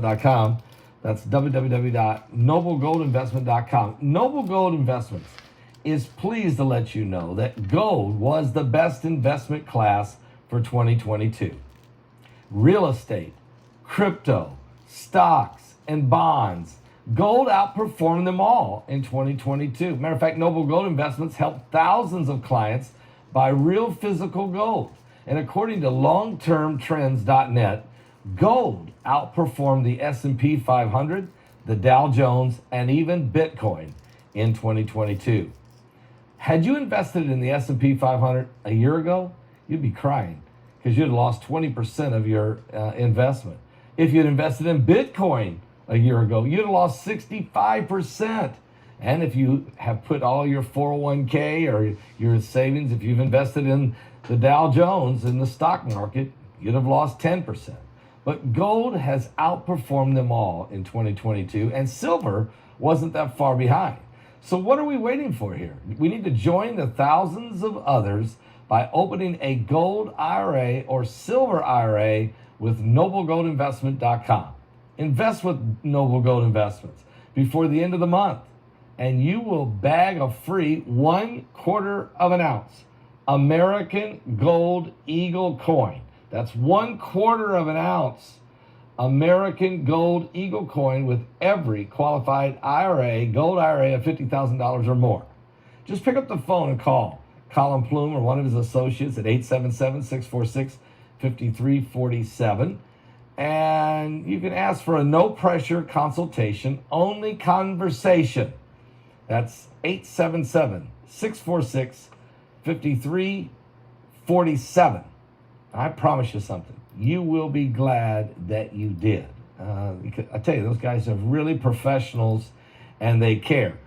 www.noblegoldinvestment.com. That's www.noblegoldinvestment.com. Noble Gold Investments is pleased to let you know that gold was the best investment class for 2022. Real estate, crypto, stocks, and bonds. Gold outperformed them all in 2022. Matter of fact, Noble Gold Investments helped thousands of clients buy real physical gold. And according to longtermtrends.net, gold outperformed the S&P 500, the Dow Jones, and even Bitcoin in 2022. Had you invested in the S&P 500 a year ago, you'd be crying because you'd have lost 20% of your investment. If you'd invested in Bitcoin a year ago, you'd have lost 65%. And if you have put all your 401k or your savings, if you've invested in the Dow Jones in the stock market, you'd have lost 10%. But gold has outperformed them all in 2022, and silver wasn't that far behind. So what are we waiting for here? We need to join the thousands of others by opening a gold IRA or silver IRA with noblegoldinvestment.com. Invest with Noble Gold Investments before the end of the month, and you will bag a free 1/4 of an ounce American Gold Eagle coin. That's 1/4 of an ounce American Gold Eagle coin with every qualified IRA, gold IRA of $50,000 or more. Just pick up the phone and call Colin Plume or one of his associates at 877-646-5347. And you can ask for a no-pressure consultation, only conversation. That's 877-646-5347. I promise you something. You will be glad that you did. I tell you, those guys are really professionals and they care.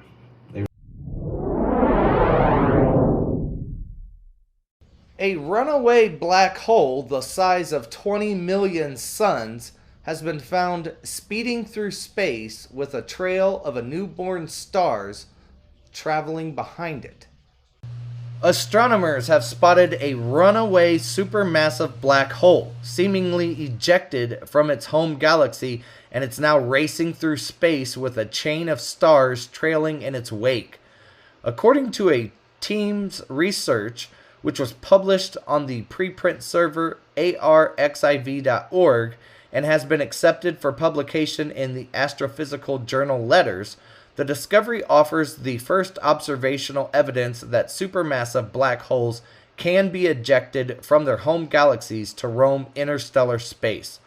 A runaway black hole the size of 20 million suns has been found speeding through space with a trail of a newborn stars traveling behind it. Astronomers have spotted a runaway supermassive black hole, seemingly ejected from its home galaxy, and it's now racing through space with a chain of stars trailing in its wake. According to a team's research, which was published on the preprint server arxiv.org and has been accepted for publication in the Astrophysical Journal Letters, the discovery offers the first observational evidence that supermassive black holes can be ejected from their home galaxies to roam interstellar space.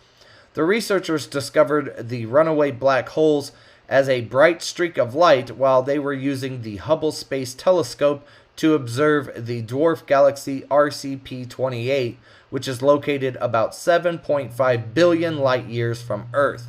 The researchers discovered the runaway black holes as a bright streak of light while they were using the Hubble Space Telescope to observe the dwarf galaxy RCP-28, which is located about 7.5 billion light years from Earth.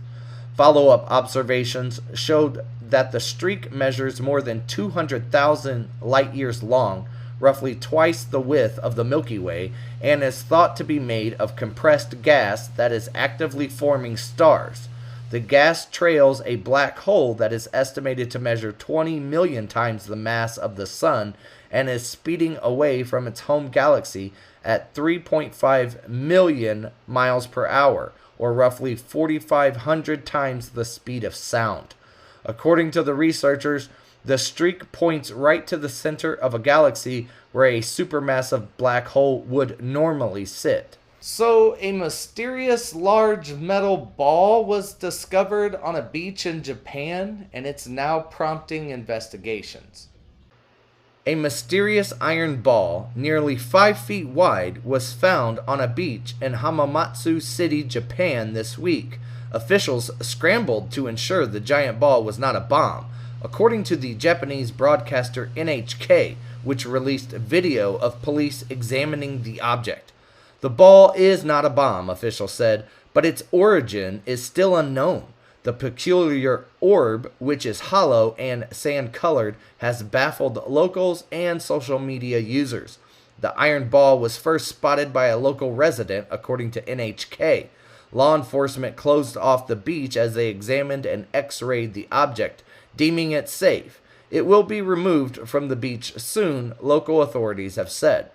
Follow-up observations showed that the streak measures more than 200,000 light years long, roughly twice the width of the Milky Way, and is thought to be made of compressed gas that is actively forming stars. The gas trails a black hole that is estimated to measure 20 million times the mass of the Sun and is speeding away from its home galaxy at 3.5 million miles per hour, or roughly 4,500 times the speed of sound. According to the researchers, the streak points right to the center of a galaxy where a supermassive black hole would normally sit. So, a mysterious large metal ball was discovered on a beach in Japan, and it's now prompting investigations. A mysterious iron ball, nearly 5 feet wide, was found on a beach in Hamamatsu City, Japan this week. Officials scrambled to ensure the giant ball was not a bomb, according to the Japanese broadcaster NHK, which released video of police examining the object. The ball is not a bomb, officials said, but its origin is still unknown. The peculiar orb, which is hollow and sand-colored, has baffled locals and social media users. The iron ball was first spotted by a local resident, according to NHK. Law enforcement closed off the beach as they examined and x-rayed the object, deeming it safe. It will be removed from the beach soon, local authorities have said.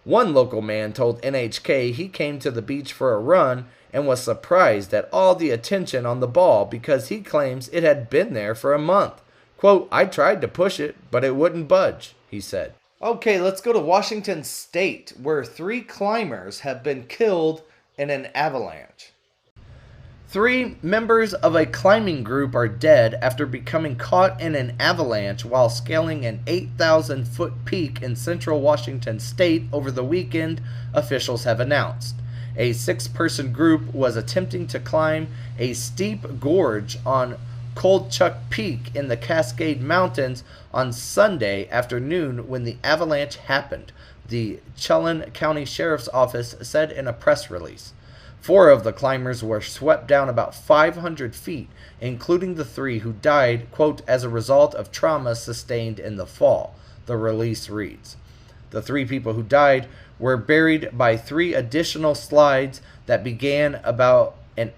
One local man told NHK he came to the beach for a run and was surprised at all the attention on the ball because he claims it had been there for a month. Quote, "I tried to push it, but it wouldn't budge," he said. Okay, let's go to Washington State, where 3 climbers have been killed in an avalanche. 3 members of a climbing group are dead after becoming caught in an avalanche while scaling an 8,000-foot peak in central Washington State over the weekend, officials have announced. A 6-person group was attempting to climb a steep gorge on Coldchuck Peak in the Cascade Mountains on Sunday afternoon when the avalanche happened, the Chelan County Sheriff's Office said in a press release. 4 of the climbers were swept down about 500 feet, including the 3 who died, quote, as a result of trauma sustained in the fall, the release reads. The 3 people who died were buried by 3 additional slides that began about an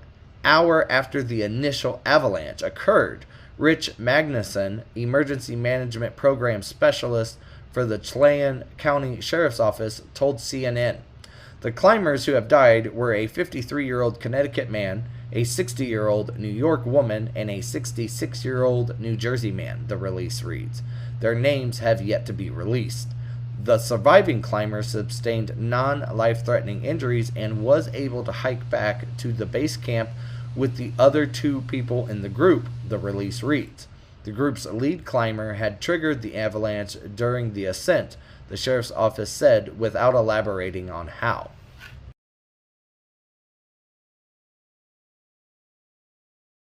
hour after the initial avalanche occurred, Rich Magnuson, Emergency Management Program Specialist for the Chelan County Sheriff's Office, told CNN. The climbers who have died were a 53-year-old Connecticut man, a 60-year-old New York woman, and a 66-year-old New Jersey man, the release reads. Their names have yet to be released. The surviving climber sustained non-life-threatening injuries and was able to hike back to the base camp with the other 2 people in the group, the release reads. The group's lead climber had triggered the avalanche during the ascent, the sheriff's office said, without elaborating on how.